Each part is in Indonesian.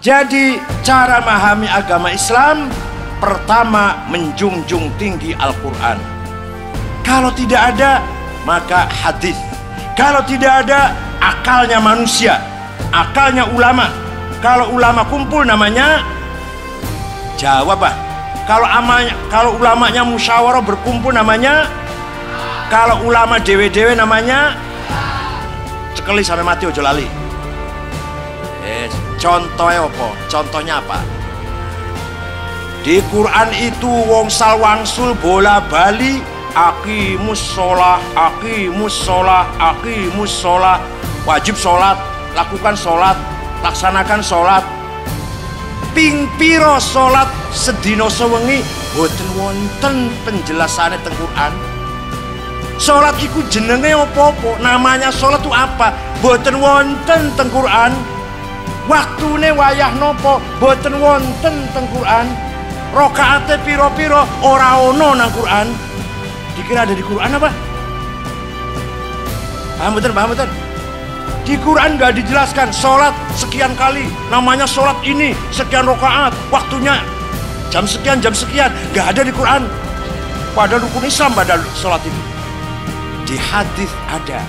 Jadi cara memahami agama Islam, pertama menjunjung tinggi Al-Quran. Kalau tidak ada, maka hadis. Kalau tidak ada, akalnya manusia, akalnya ulama. Kalau ulama kumpul namanya jawab. Kalau ulamanya musyawarah berkumpul namanya, kalau ulama dewe-dewe namanya cekeli sampai mati ojo lali. Contohnya apa? Contohnya apa? Di Quran itu wong salwangsul bola bali, aqimus sholah, aqimus sholah, aqimus sholah. Wajib sholat, lakukan sholat, laksanakan sholat. Ping piro sholat sedino sewengi boten wonten penjelasannya teng Quran. Sholat iku jenenge apa-apa, namanya sholat itu apa? Boten wonten teng Quran. Waktune wayah nopo boten wonten teng Quran. Rokaate piro-piro ora ono nang Quran. Dikira ada di Quran apa? Paham betul? Di Quran gak dijelaskan sholat sekian kali, namanya sholat ini sekian rokaat, waktunya jam sekian, gak ada di Quran. Padahal rukun Islam pada sholat itu. Di hadis ada.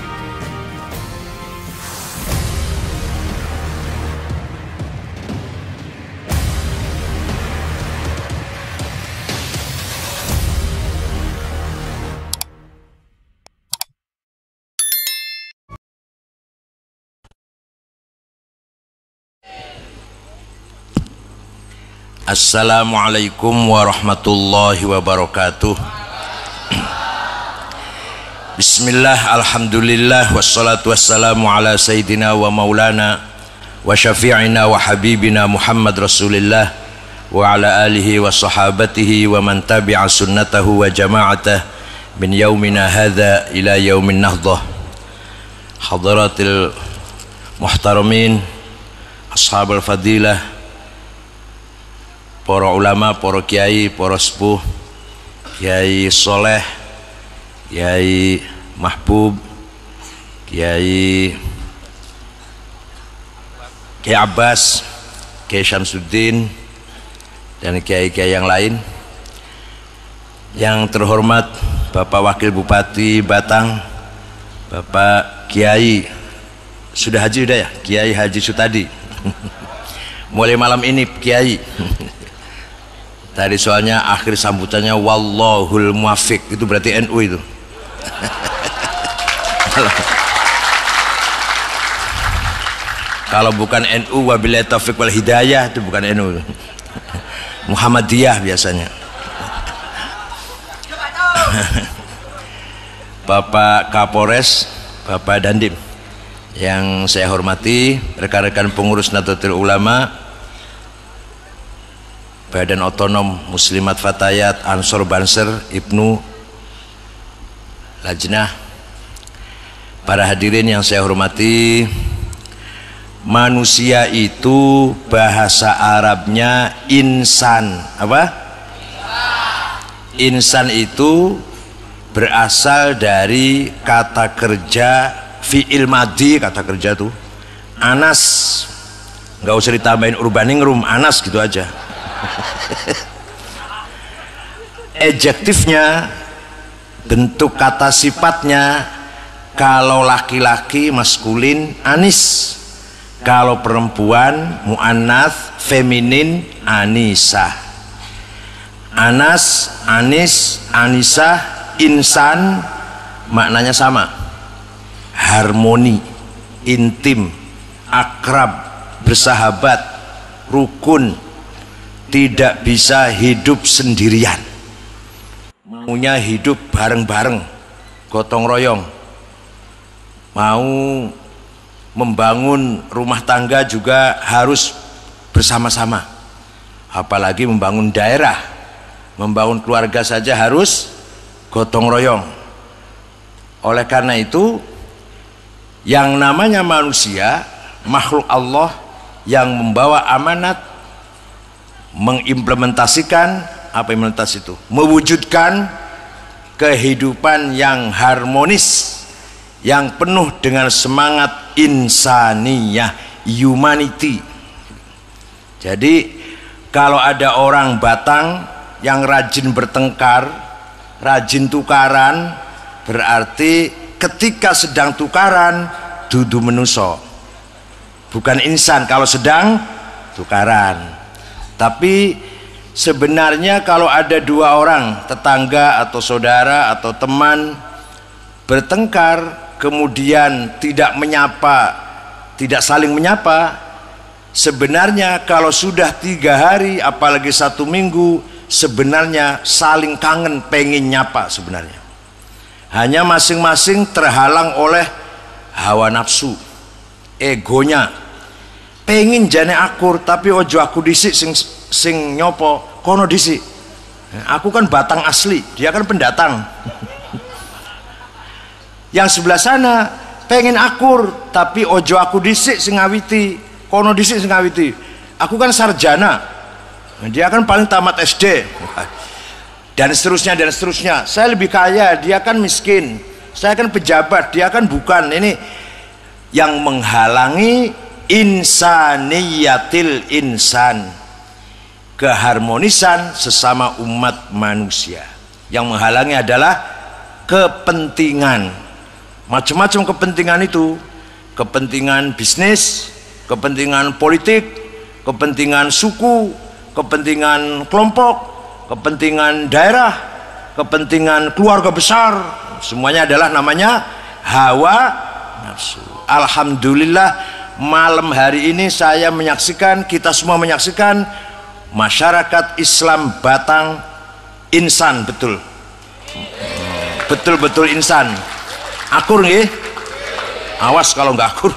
Assalamualaikum warahmatullahi wabarakatuh. Bismillah, alhamdulillah, wassalatu wassalamu ala sayyidina wa maulana wa syafi'ina wa habibina Muhammad Rasulillah wa ala alihi wa sahabatihi wa man tabi'a sunnatahu wa jama'atah min yaumina hadha ila yaumin nahdah. Hadaratil muhtaramin, ashabul fadilah, para ulama, para kiai, para sepuh, Kiai Soleh, Kiai Mahbub, Kiai Abbas, Kiai Syamsuddin, dan kiai-kiai yang lain. Yang terhormat Bapak Wakil Bupati Batang, Bapak Kiai, sudah haji udah ya? Kiai Haji Sutadi. Mulai malam ini Kiai. Tadi soalnya akhir sambutannya wallahul muwaffiq, itu berarti NU itu. Kalau bukan NU wabillahi taufiq wal hidayah, itu bukan NU. Muhammadiyah biasanya. Bapak Kapolres, Bapak Dandim yang saya hormati, rekan-rekan pengurus Nahdlatul Ulama, Badan Otonom Muslimat Fatayat Ansor Banser Ibnu Lajnah, para hadirin yang saya hormati. Manusia itu bahasa Arabnya insan. Apa? Insan itu berasal dari kata kerja fi'il madhi, kata kerja tuh anas, nggak usah ditambahin urbaningrum, anas gitu aja. Adjektifnya, bentuk kata sifatnya, kalau laki-laki maskulin anis, kalau perempuan muannats feminin anisah. Anas, anis, anisah, insan maknanya sama, harmoni, intim, akrab, bersahabat, rukun, tidak bisa hidup sendirian, maunya hidup bareng-bareng, gotong royong. Mau membangun rumah tangga juga harus bersama-sama, apalagi membangun daerah, membangun keluarga saja harus gotong royong. Oleh karena itu, yang namanya manusia, makhluk Allah yang membawa amanat, mengimplementasikan apa implementasi itu? Mewujudkan kehidupan yang harmonis, yang penuh dengan semangat insaniyah, humanity. Jadi kalau ada orang Batang yang rajin bertengkar, rajin tukaran, berarti ketika sedang tukaran dudu menuso, bukan insan kalau sedang tukaran. Tapi sebenarnya kalau ada dua orang tetangga atau saudara atau teman bertengkar kemudian tidak menyapa, tidak saling menyapa, sebenarnya kalau sudah 3 hari apalagi 1 minggu sebenarnya saling kangen pengen nyapa sebenarnya. Hanya masing-masing terhalang oleh hawa nafsu, egonya. Pengen jane akur tapi ojo aku disik sing nyopo kono disik. Aku kan Batang asli, dia kan pendatang. Yang sebelah sana pengen akur tapi ojo aku disik sing ngawiti, kono disik sing ngawiti. Aku kan sarjana, dia kan paling tamat SD. Dan seterusnya dan seterusnya. Saya lebih kaya, dia kan miskin. Saya kan pejabat, dia kan bukan. Ini yang menghalangi insaniyatil insan, keharmonisan sesama umat manusia. Yang menghalangi adalah kepentingan, macam-macam kepentingan itu, kepentingan bisnis, kepentingan politik, kepentingan suku, kepentingan kelompok, kepentingan daerah, kepentingan keluarga besar, semuanya adalah namanya hawa nafsu. Alhamdulillah malam hari ini saya menyaksikan, kita semua menyaksikan masyarakat Islam Batang insan betul, betul-betul insan. Akur nggih? Awas kalau nggak akur.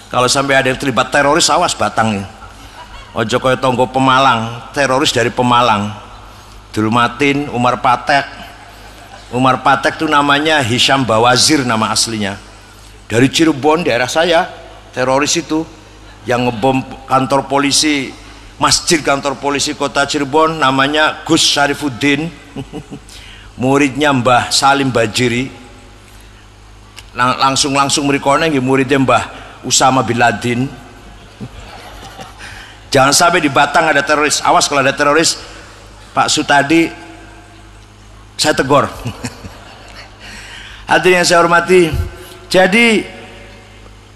Kalau sampai ada yang terlibat teroris, awas Batang nih. Ojo kaya tonggo Pemalang, teroris dari Pemalang. Dulmatin, Umar Patek. Umar Patek itu namanya Hisham Bawazir nama aslinya. Dari Cirebon, daerah saya, teroris itu yang ngebom kantor polisi, masjid kantor polisi kota Cirebon, namanya Gus Syarifuddin. Muridnya Mbah Salim Bajiri. Langsung merikone nggih muridnya Mbah Usama bin Laden. Jangan sampai di Batang ada teroris, awas kalau ada teroris, Pak Sutadi saya tegur. Hadirin yang saya hormati, jadi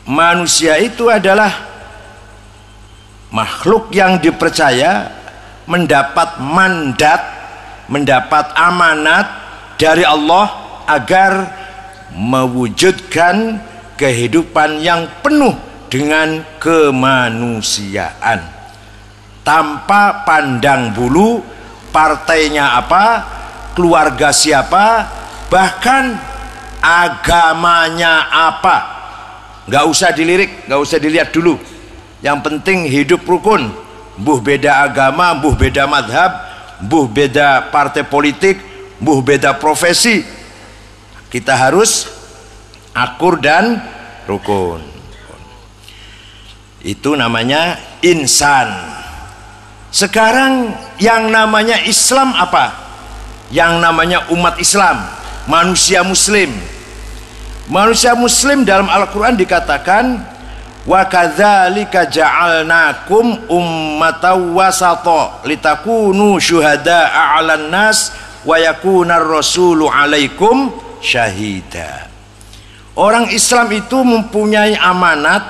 manusia itu adalah makhluk yang dipercaya mendapat mandat, mendapat amanat dari Allah agar mewujudkan kehidupan yang penuh dengan kemanusiaan tanpa pandang bulu partainya apa, keluarga siapa, bahkan agamanya apa. Nggak usah dilirik, nggak usah dilihat dulu. Yang penting hidup rukun. Mbuh beda agama, mbuh beda madhab, mbuh beda partai politik, mbuh beda profesi, kita harus akur dan rukun. Itu namanya insan. Sekarang yang namanya Islam apa? Yang namanya umat Islam, manusia muslim. Manusia muslim dalam Al-Quran dikatakan wa kadzalika ja'alnakum ummatan wasata litakunu syuhada'a 'alan nas wa yakunar rasulu 'alaikum syahida. Orang Islam itu mempunyai amanat,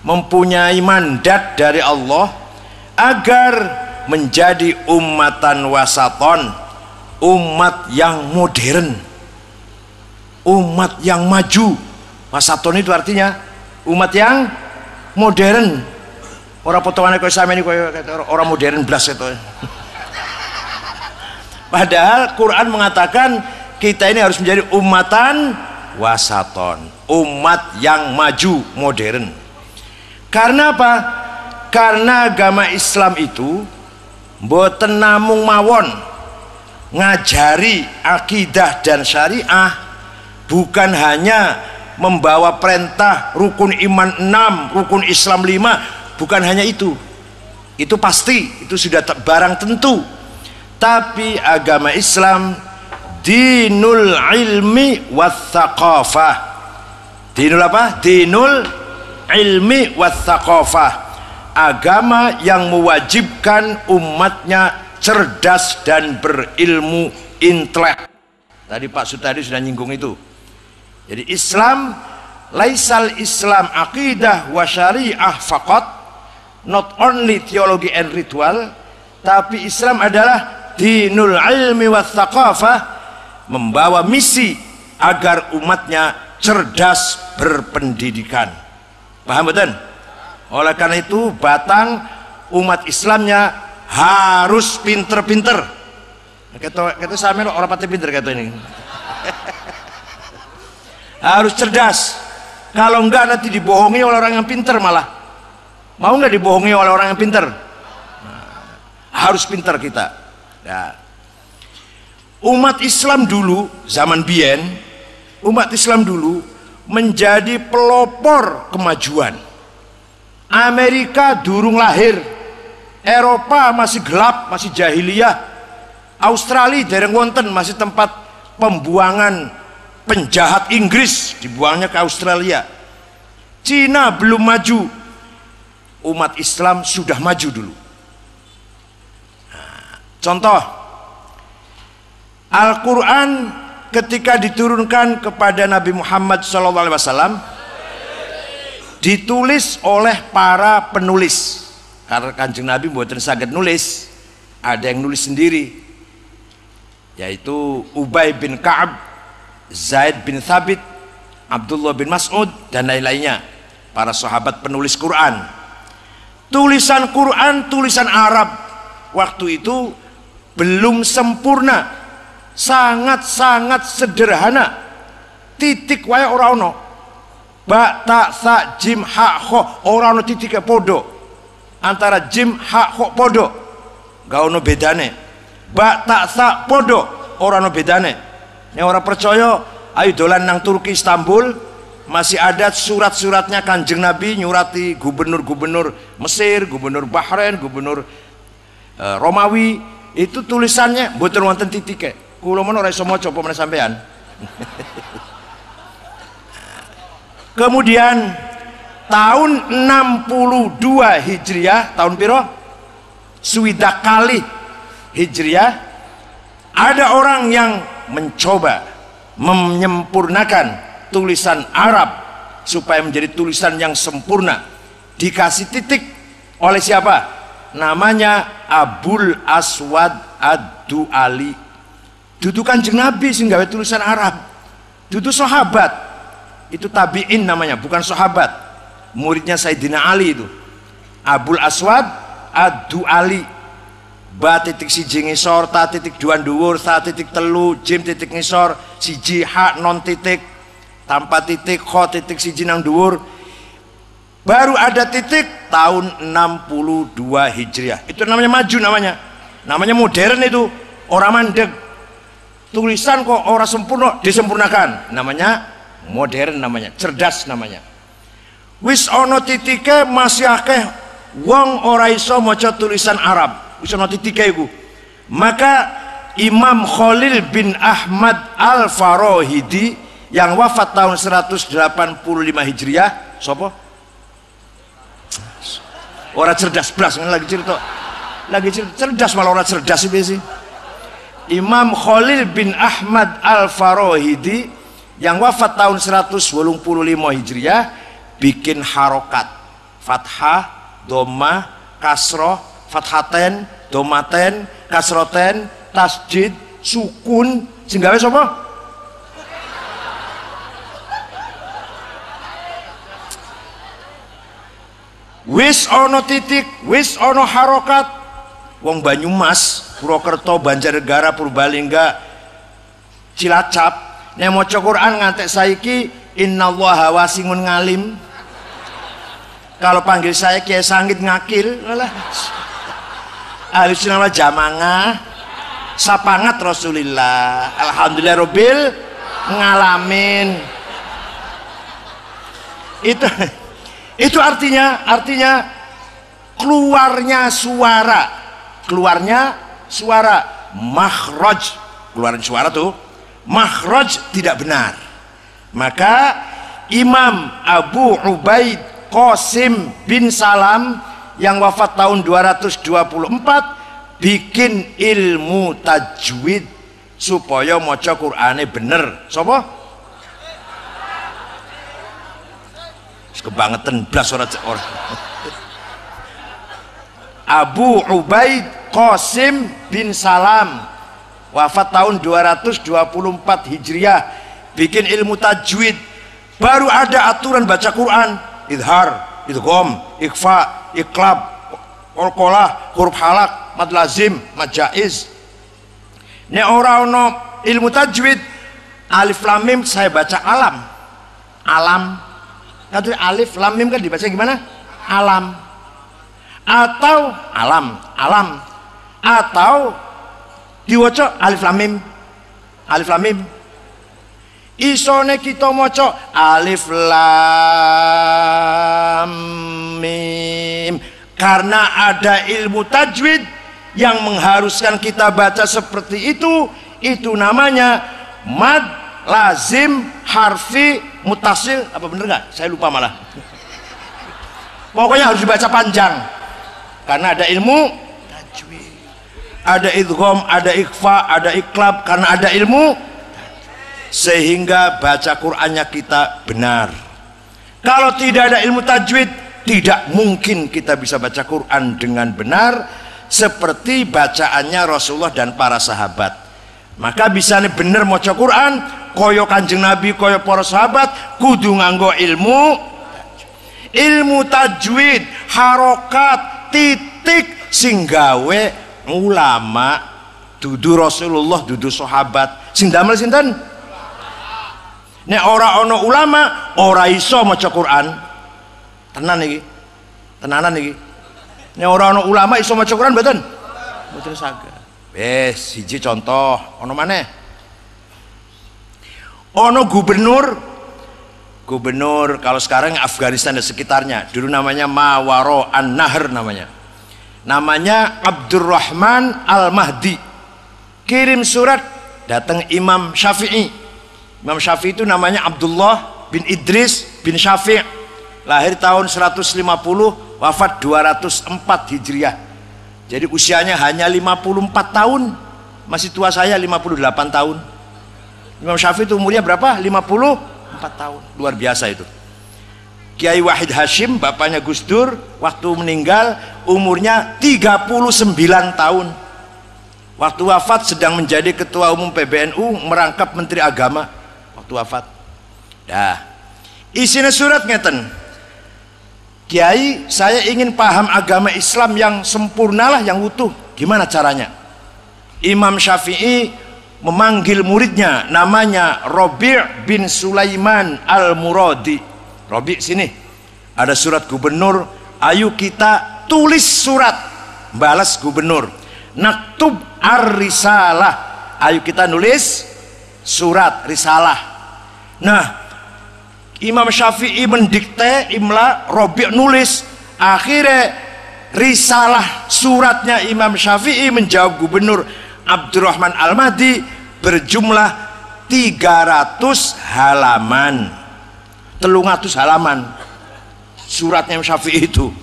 mempunyai mandat dari Allah agar menjadi ummatan wasaton, umat yang modern, umat yang maju. Wasaton itu artinya umat yang modern. Orang potongannya kayak sama ini kayak orang modern blas itu. Padahal Quran mengatakan kita ini harus menjadi umatan wasaton, umat yang maju, modern. Karena apa? Karena agama Islam itu mboten namung mawon ngajari akidah dan syariah, bukan hanya membawa perintah rukun iman 6, rukun Islam 5, bukan hanya itu. Itu pasti, itu sudah barang tentu. Tapi agama Islam dinul ilmi wathaqafah. Dinul apa? Dinul ilmi wathaqafah. agama yang mewajibkan umatnya cerdas dan berilmu intelek. Tadi Pak Sutadi sudah nyinggung itu. Jadi Islam, laisal Islam aqidah wa syariah faqat, not only theology and ritual, tapi Islam adalah dinul ilmi wa thaqafah, membawa misi agar umatnya cerdas berpendidikan. Paham betul? Oleh karena itu batang umat Islamnya harus pinter-pinter. Kata sampe orang pati pinter kata ini. Harus cerdas. Kalau enggak nanti dibohongi oleh orang yang pinter malah. Mau enggak dibohongi oleh orang yang pinter? Harus pinter kita. Ya. Umat Islam dulu zaman biyen, umat Islam dulu menjadi pelopor kemajuan. Amerika durung lahir, Eropa masih gelap, masih jahiliyah, Australia dereng wonten, masih tempat pembuangan penjahat Inggris, dibuangnya ke Australia. Cina belum maju, umat Islam sudah maju dulu. Nah, contoh, Al-Quran ketika diturunkan kepada Nabi Muhammad SAW ditulis oleh para penulis, karena Kanjeng Nabi mboten saged nulis, ada yang nulis sendiri, yaitu Ubay bin Ka'ab, Zaid bin Thabit, Abdullah bin Mas'ud, dan lain-lainnya, para sahabat penulis Quran. Tulisan Quran tulisan Arab waktu itu belum sempurna, sangat-sangat sederhana, titik wae ora ono, ba ta sa jim ha kho ora ono titike podo, antara jim ha kho podo gak ono bedane, ba ta sa podo ora ono bedane. Nek ora percaya ayo dolan nang Turki Istanbul, masih ada surat-suratnya Kanjeng Nabi nyurati gubernur-gubernur Mesir, gubernur Bahrain, gubernur Romawi, itu tulisannya mboten wonten titike. Kula men ora iso maca apa meneh sampean. Kemudian tahun 62 Hijriah, tahun piro? Swidak kali Hijriah, ada orang yang mencoba menyempurnakan tulisan Arab supaya menjadi tulisan yang sempurna. Dikasih titik oleh siapa? Namanya Abul Aswad Ad-Du'ali. Dudu Kanjeng Nabi sing gawe tulisan Arab. Dudu sahabat. Itu tabi'in namanya, bukan sahabat. Muridnya Sayyidina Ali itu. Abul Aswad Ad-Du'ali. Ba titik siji ngisor, ta titik dua dhuwur, ta titik telu, jim titik ngisor, siji ha non titik, tanpa titik, kho titik siji nang dhuwur. Baru ada titik tahun 62 Hijriah. Itu namanya maju namanya. Namanya modern itu, orang mandeg. Tulisan kok orang sempurna disempurnakan, namanya modern, namanya cerdas, namanya. Wis ono titike masih akeh wong ora iso maca tulisan Arab, wis ono titike iku. Maka Imam Khalil bin Ahmad Al-Farahidi yang wafat tahun 185 Hijriah, sapa? Ora cerdas blas, lagi cerita cerdas malah ora cerdas sih. Imam Khalil bin Ahmad Al-Farahidi yang wafat tahun 185 Hijriah bikin harokat fathah, dhammah, kasroh, fathaten, dhammaten, kasroten, tasjid, sukun, sing gawe sapa? Wis ana titik, wis ana harokat. Wong Banyumas, Purwokerto, Banjarnegara, Purbalingga, Cilacap, nek maca Quran ngantek saiki innallaha wasimun ngalim. Kalau panggil saya Kiai Sangit ngakil, alah. Ahlussunnah wal Jamaah sapangat Rasulillah. Alhamdulillah Rabbil ngalamin. Itu artinya keluarnya suara makhraj, keluaran suara tuh makhraj tidak benar. Maka Imam Abu Ubaid Qasim bin Salam yang wafat tahun 224 bikin ilmu tajwid supaya maca Qur'ane bener. Sapa? Kebangetan blas ora. Abu Ubaid Qasim bin Salam wafat tahun 224 Hijriah bikin ilmu tajwid. Baru ada aturan baca Quran, idhar, idgham, ikhfa, iqlab, qalqalah, huruf halak, mad lazim, mad jaiz. Nek ora ono ilmu tajwid, alif lam mim saya baca alam. Alam. Kadang alif lam mim kan dibaca gimana? Alam. Atau alam, alam. Atau diwaca alif lam mim. Alif lam mim. Isone kita maca alif lam mim karena ada ilmu tajwid yang mengharuskan kita baca seperti itu namanya mad lazim harfi mutasil. Apa bener nggak? Saya lupa malah. Pokoknya harus dibaca panjang karena ada ilmu tajwid, ada idgham, ada ikhfa, ada iqlab karena ada ilmu, sehingga baca Qur'annya kita benar. Kalau tidak ada ilmu tajwid, tidak mungkin kita bisa baca Qur'an dengan benar seperti bacaannya Rasulullah dan para sahabat. Maka bisa nih bener maca Qur'an koyo Kanjeng Nabi, koyo para sahabat, kudu nganggo ilmu tajwid, harokat, titik sing gawe ulama, dudu Rasulullah, dudu sahabat. Sing damel sinten? Nek ora ono ulama, ora iso maca Quran. Tenan iki. Tenanan iki. Nek ora ono ulama iso maca Quran mboten? Mboten saged. Wes, siji contoh, ono maneh. Ono gubernur kalau sekarang Afghanistan dan sekitarnya, dulu namanya Mawaro An-Nahr namanya Abdurrahman Al-Mahdi. Kirim surat, datang Imam Syafi'i. Imam Syafi'i itu namanya Abdullah bin Idris bin Syafi', lahir tahun 150, wafat 204 Hijriah. Jadi usianya hanya 54 tahun, masih tua saya 58 tahun. Imam Syafi'i itu umurnya berapa? 54 tahun, luar biasa itu. Kiai Wahid Hashim, bapaknya Gus Dur, waktu meninggal umurnya 39 tahun. Waktu wafat sedang menjadi ketua umum PBNU, merangkap menteri agama. Waktu wafat. Dah. Isinya surat ngeten. Kiai, saya ingin paham agama Islam yang sempurnalah, yang utuh. Gimana caranya? Imam Syafi'i memanggil muridnya, namanya Rabi' bin Sulaiman Al-Muradi. Rabi' sini. Ada surat gubernur, ayo kita tulis surat balas gubernur. Naktub ar-risalah, ayo kita nulis surat risalah. Nah, Imam Syafi'i mendikte imla, Rabi' nulis. Akhirnya risalah suratnya Imam Syafi'i menjawab gubernur Abdurrahman Al-Mahdi berjumlah 300 halaman. 300 halaman suratnya Imam Syafi'i itu.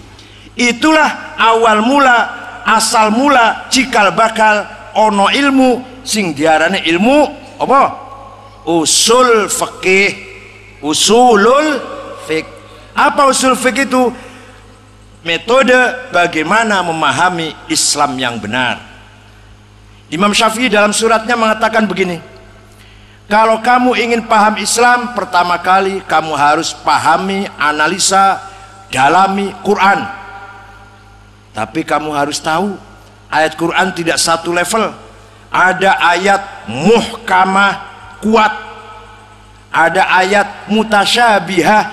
Itulah awal mula, asal mula, cikal bakal ono ilmu sing diarani ilmu apa? Usul fikih. Usulul fiqh. Apa usul fiqh itu? Metode bagaimana memahami Islam yang benar. Imam Syafi'i dalam suratnya mengatakan begini, kalau kamu ingin paham Islam, pertama kali kamu harus pahami, analisa, dalami Quran. Tapi kamu harus tahu, ayat Quran tidak satu level. Ada ayat muhkamah, kuat. Ada ayat mutasyabihah,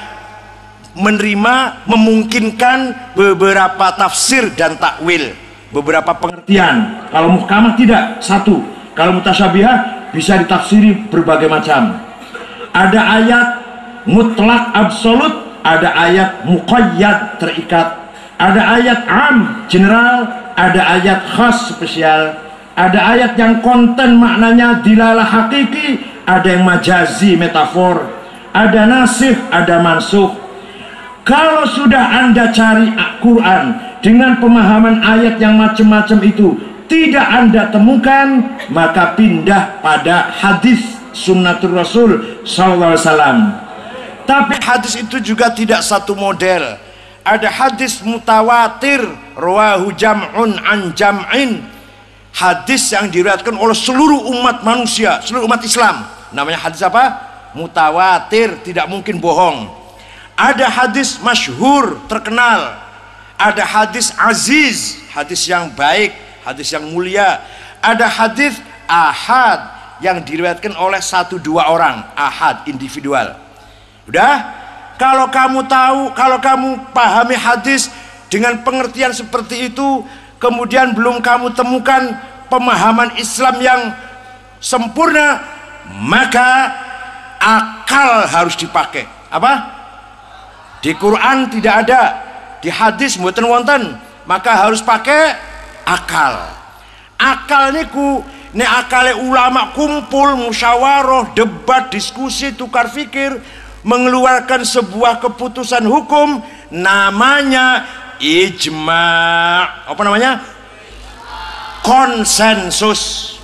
menerima, memungkinkan beberapa tafsir dan takwil, beberapa pengertian. Kalau muhkamah tidak satu. Kalau mutasyabihah bisa ditafsiri berbagai macam. Ada ayat mutlak absolut, ada ayat muqayyad terikat, ada ayat am general, ada ayat khas spesial, ada ayat yang konten maknanya dilalah hakiki, ada yang majazi metafor, ada nasikh, ada mansukh. Kalau sudah Anda cari Quran dengan pemahaman ayat yang macam-macam itu tidak Anda temukan, maka pindah pada hadis sunnatul Rasul sallallahu alaihi wasallam. Tapi hadis itu juga tidak satu model. Ada hadis mutawatir rawahu jam'un an jam'in, hadis yang diriwayatkan oleh seluruh umat manusia, seluruh umat Islam. Namanya hadis apa? Mutawatir, tidak mungkin bohong. Ada hadis masyhur, terkenal. Ada hadis aziz, hadis yang baik, hadis yang mulia. Ada hadis ahad yang diriwayatkan oleh 1-2 orang, ahad, individual. Udah? Kalau kamu tahu, kalau kamu pahami hadis dengan pengertian seperti itu, kemudian belum kamu temukan pemahaman Islam yang sempurna, maka akal harus dipakai. Apa? Di Quran tidak ada, di hadis mboten wonten, maka harus pakai akal. Akal niku nek akale ulama kumpul, musyawarah, debat, diskusi, tukar fikir, mengeluarkan sebuah keputusan hukum, namanya ijma'. Apa namanya? Konsensus.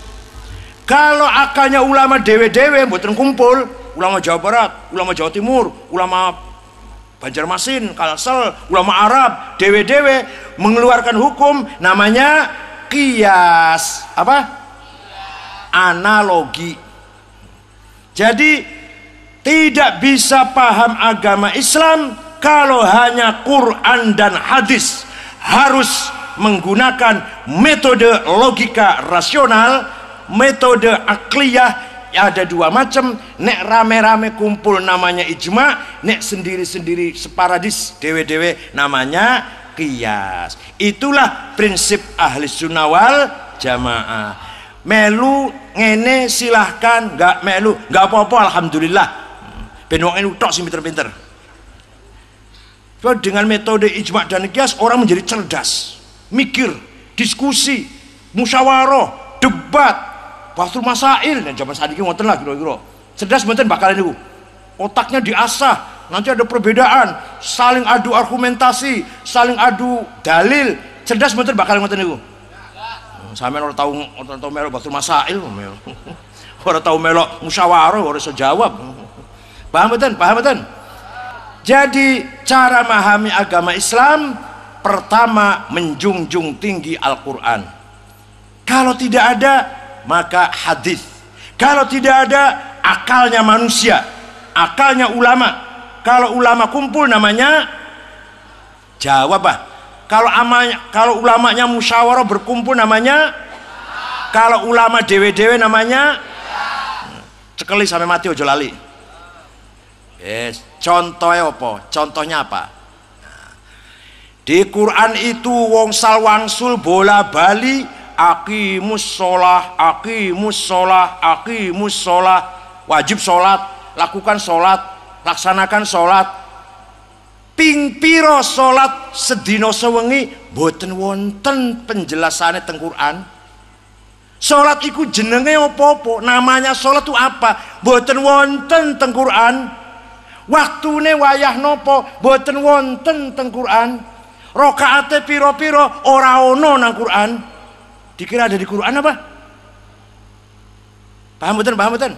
Kalau akalnya ulama dewe-dewe mboten kumpul, ulama Jawa Barat, ulama Jawa Timur, ulama Banjarmasin, Kalsel, ulama Arab, dewe-dewe mengeluarkan hukum, namanya qiyas. Apa? Analogi. Jadi tidak bisa paham agama Islam kalau hanya Quran dan hadis. Harus menggunakan metode logika rasional, metode akliyah. Ada 2 macam. Nek rame-rame kumpul namanya ijma, nek sendiri-sendiri separadis dewe-dewe namanya qiyas. Itulah prinsip ahli sunnah wal jamaah. Melu ngene silahkan, nggak melu nggak apa-apa, alhamdulillah. Ben wong ini tok sing pinter-pinter. Dengan metode ijma' dan qiyas orang menjadi cerdas, mikir, diskusi, musyawarah, debat, bahsul masail. Dan zaman saat ini ngoten lah kira-kira. Cerdas mboten bakal niku. Otaknya diasah, nanti ada perbedaan, saling adu argumentasi, saling adu dalil. Cerdas mboten bakal ngoten niku. Sampeyan ora tau melok bahsul masail, ora tau melok musyawarah, ora iso jawab. Paham betul? Paham betul? Jadi cara memahami agama Islam, pertama menjunjung tinggi Al-Quran. Kalau tidak ada, maka hadis. Kalau tidak ada, akalnya manusia, akalnya ulama. Kalau ulama kumpul namanya jawab. Kalau ulamanya musyawarah berkumpul namanya, kalau ulama dewe-dewe namanya cekeli sampai mati ojo lali. Yes. Contohnya apa? Contohnya apa? Di Quran itu wong salwangsul bola bali, aqimus sholah, aqimus sholah, aqimus sholah, wajib sholat, lakukan sholat, laksanakan sholat. Ping piro sholat sedina sewengi boten wonten penjelasannya teng Quran. Sholat iku jenenge apa-apa, namanya sholat itu apa? Boten wonten teng Quran. Waktune wayah nopo boten wonten teng Quran. Rakaate piro-piro ora ono nang Quran. Dikira ada di Quran apa? Paham betul? Paham betul?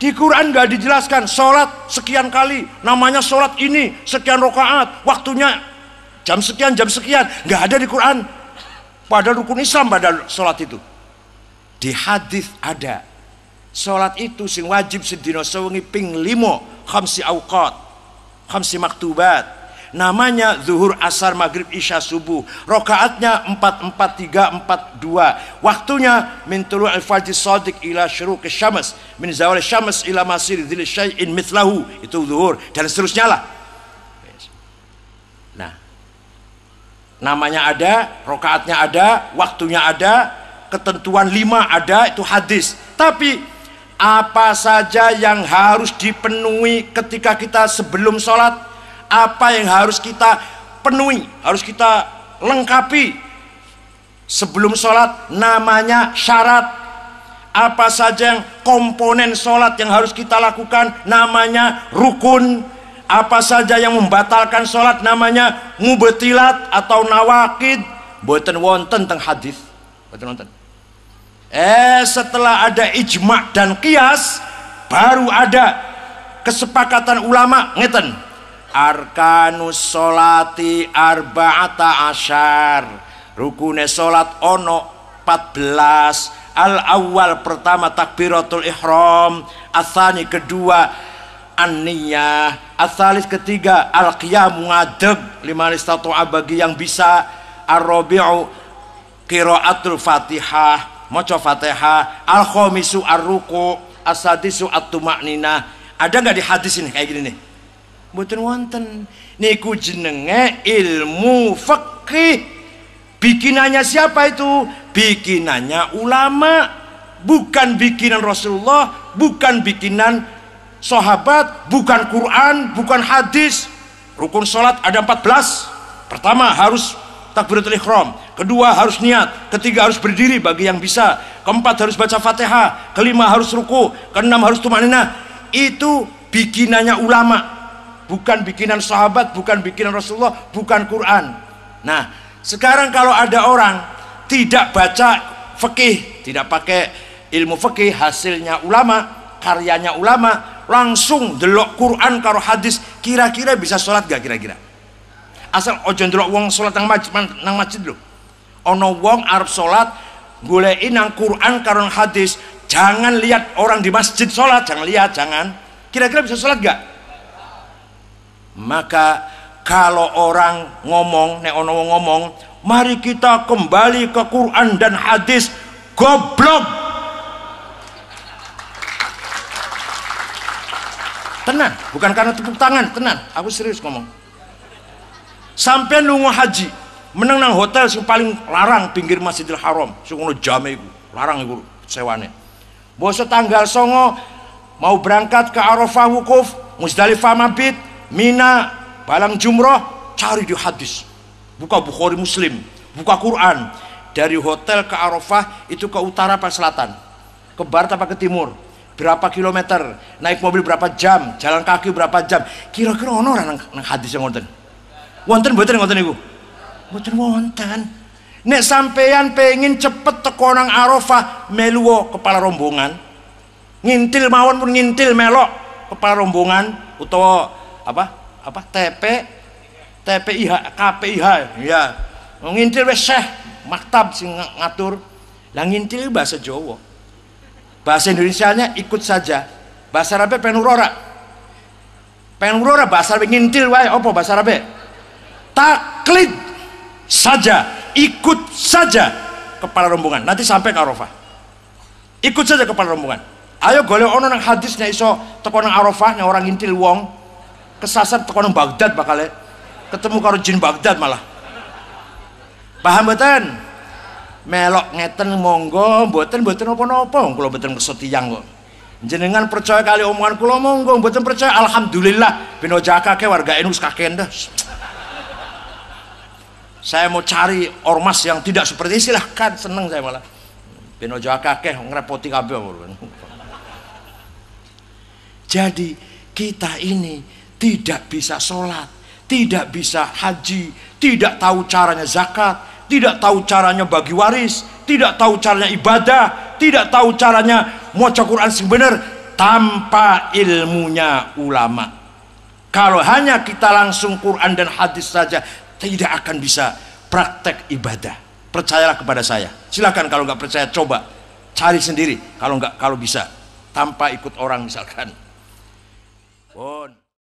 Di Quran nggak dijelaskan sholat sekian kali, namanya sholat ini sekian rakaat, waktunya jam sekian, nggak ada di Quran. Padahal rukun Islam pada sholat itu. Di hadis ada. Sholat itu sing wajib sedina sewengi ping 5, khamsi awqat, khamsi maktubat. Namanya zuhur, asar, maghrib, isya, subuh. Rakaatnya 4, 4, 3, 4, 2. Waktunya min tulu'il fajr shadiq ila syuruqis syams, min zawal syams ila masir dzil syai'in mithlahu. Itu zuhur dan seterusnya lah. Nah, namanya ada, rakaatnya ada, waktunya ada, ketentuan 5 ada, itu hadis. Tapi apa saja yang harus dipenuhi ketika kita sebelum sholat, apa yang harus kita penuhi, harus kita lengkapi sebelum sholat, namanya syarat. Apa saja yang komponen sholat yang harus kita lakukan, namanya rukun. Apa saja yang membatalkan sholat namanya mubtilat atau nawakid. Boten wonten teng hadis. Boten wonten. Setelah ada ijma' dan qiyas, baru ada kesepakatan ulama ngeten. Arkanus sholati arba'ata asyar. Rukune sholat ono 14. Al awal pertama takbiratul ihram, atsani kedua an-niyah, atsalis ketiga al-qiyam ngadeg liman istata'a bagi yang bisa, ar-rabi'u qiraatul fatihah maca fatihah, al-khamisu ar-ruku', as-sadisu at-tuma'ninah. Ada nggak di hadis ini kayak gini nih? Mboten wonten. Niku jenenge ilmu fikih. Bikinannya siapa itu? Bikinannya ulama, bukan bikinan Rasulullah, bukan bikinan sahabat, bukan Quran, bukan hadis. Rukun sholat ada 14. Pertama harus takbiratul ihram, kedua harus niat, ketiga harus berdiri bagi yang bisa, keempat harus baca Fatihah, kelima harus ruku, keenam harus tumaninah. Itu bikinannya ulama, bukan bikinan sahabat, bukan bikinan Rasulullah, bukan Quran. Nah, sekarang kalau ada orang tidak baca fikih, tidak pakai ilmu fikih, hasilnya ulama, karyanya ulama, langsung delok Quran karo hadis, kira-kira bisa sholat gak kira-kira? Asal ojo ndelok wong sholat nang masjid lho. Ono wong arep sholat goleki nang Quran karo hadis, jangan lihat orang di masjid sholat, jangan lihat, jangan. Kira-kira bisa sholat gak? Maka kalau orang ngomong, nek ono wong ngomong, mari kita kembali ke Quran dan hadis, goblok. Tenan, bukan karena tepuk tangan, tenan. Aku serius ngomong. Sampai lunga haji, meneng nang hotel sing paling larang pinggir Masjidil Haram, sing ono jame iku, larang iku sewane. Bosok tanggal 9 mau berangkat ke Arafah wukuf, Muzdalifah mabit, Mina balang jumroh, cari di hadis. Buka Bukhari Muslim, buka Quran. Dari hotel ke Arafah itu ke utara apa selatan? Ke barat apa ke timur? Berapa kilometer? Naik mobil berapa jam? Jalan kaki berapa jam? Kira-kira ono ora nang hadis yang wonten? Wonten mboten ngoten niku? Mboten wonten. Nek sampeyan pengen cepet teko nang Arafah, melu kepala rombongan. Ngintil mawon pun ngintil melok kepala rombongan utawa apa TPIH KPIH ya. Ngintil wis Syekh maktab sing ngatur. Lah ngintil bahasa Jawa. Bahasa Indonesianya ikut saja. Bahasa Arab pengen urora. Pengen urora bahasa Arab ngintil wae apa bahasa Arab? Taklid saja, ikut saja kepala rombongan. Nanti sampai ke Arafah. Ikut saja kepala rombongan. Ayo golek ono nang hadisnya iso teko nang Arafah nek orang ngintil wong kesasar teko nang Baghdad bakal ketemu karo jin Baghdad malah. Paham mboten? Melok ngeten monggo, mboten apa-apa. Kula mboten kesot tiyang kok. Jenengan percaya kali omongan kula monggo, mboten percaya alhamdulillah ben aja akeh warga NU kakek ndah. Saya mau cari ormas yang tidak seperti ini, silahkan, seneng saya malah. Ben aja akeh ngrepoti kabeh. Jadi kita ini tidak bisa sholat, tidak bisa haji, tidak tahu caranya zakat, tidak tahu caranya bagi waris, tidak tahu caranya ibadah, tidak tahu caranya maca Quran sing bener tanpa ilmunya ulama. Kalau hanya kita langsung Quran dan hadis saja, tidak akan bisa praktek ibadah. Percayalah kepada saya. Silakan kalau nggak percaya coba cari sendiri. Kalau bisa tanpa ikut orang misalkan. Bon.